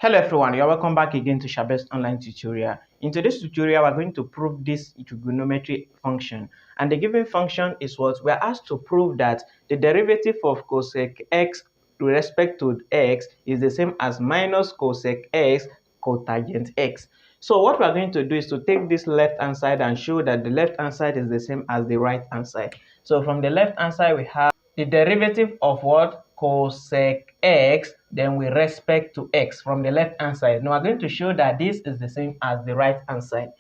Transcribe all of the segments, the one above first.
Hello everyone, you're welcome back again to Shabest online tutorial. In today's tutorial, we're going to prove this trigonometry function. And the given function is what? We're asked to prove that the derivative of cosec x with respect to x is the same as minus cosec x cotangent x. So what we're going to do is to take this left hand side and show that the left hand side is the same as the right hand side. So from the left hand side, we have the derivative of what? Cosec x, then with respect to x from the left hand side. Now we're going to show that this is the same as the right hand side.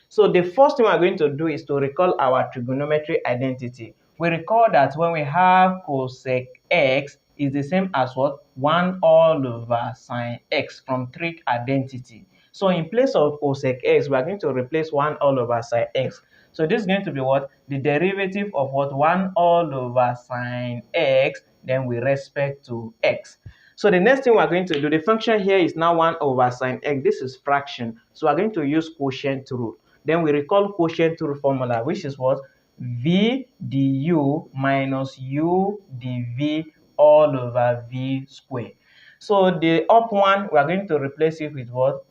So the first thing we're going to do is to recall our trigonometry identity. We recall that when we have cosec x is the same as what? 1 all over sine x from trig identity. So in place of cosec x, we are going to replace 1 all over sine x. So this is going to be what? The derivative of what? 1 all over sine x, then with respect to x. So the next thing we're going to do, the function here is now 1 over sine x. This is fraction. So we're going to use quotient rule. Then we recall quotient rule formula, which is what? V du minus u dv all over v square. So the up one, we are going to replace it with what?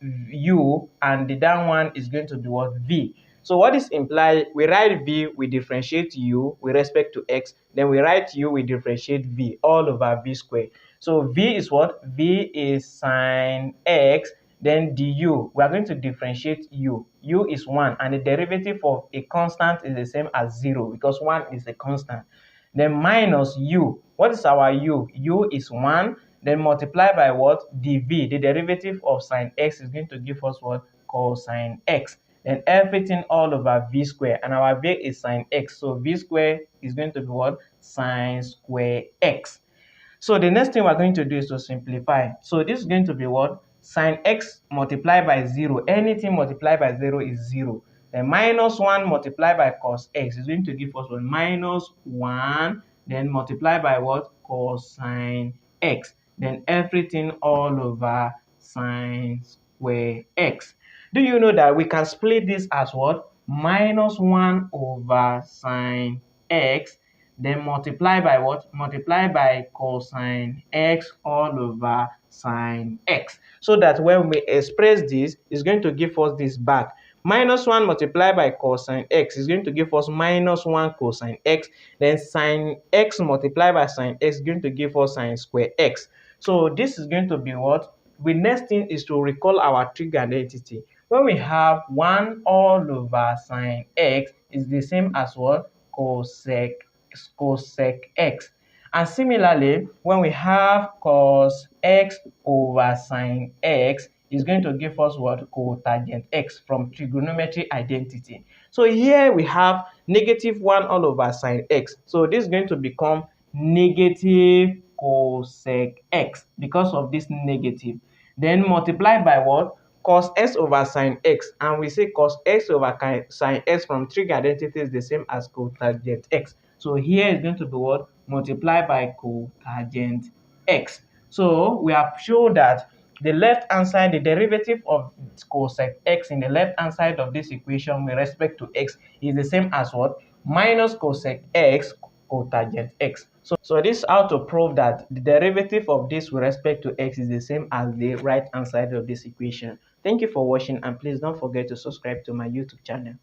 U, and the down one is going to be what? V. So what this implies, we write v, we differentiate u with respect to x, then we write u, we differentiate v all over v square. So v is what? V is sine x, then du, we are going to differentiate u. U is 1, and the derivative of a constant is the same as 0 because 1 is a constant. Then minus u. What is our u? U is 1. Then multiply by what? dv. The derivative of sine x is going to give us what? Cosine x. Then everything all over v square. And our v is sine x. So v square is going to be what? Sine square x. So the next thing we're going to do is to simplify. So this is going to be what? Sine x multiplied by 0. Anything multiplied by 0 is 0. Then minus 1 multiplied by cos x is going to give us what? Minus 1. Then multiply by what? Cosine x. Then everything all over sine square x. Do you know that we can split this as what? Minus 1 over sine x, then multiply by what? Multiply by cosine x all over sine x. So that when we express this, it's going to give us this back. Minus 1 multiplied by cosine x is going to give us minus 1 cosine x. Then sine x multiplied by sine x is going to give us sine square x. So this is going to be what? The next thing is to recall our trig identity. When we have 1 all over sine x is the same as what? Cosec x. And similarly, when we have cos x over sine x, is going to give us what? Cotangent x from trigonometry identity. So here we have negative 1 all over sine x. So this is going to become negative cosec x because of this negative. Then multiply by what? Cos x over sine x, and we say cos x over sine x from trig identity is the same as cotangent x. So here is going to be what? Multiply by cotangent x. So we have shown that the left hand side, the derivative of cosec x in the left hand side of this equation with respect to x is the same as what? Minus cosec x cotangent x. So this is how to prove that the derivative of this with respect to x is the same as the right hand side of this equation. Thank you for watching, and please don't forget to subscribe to my YouTube channel.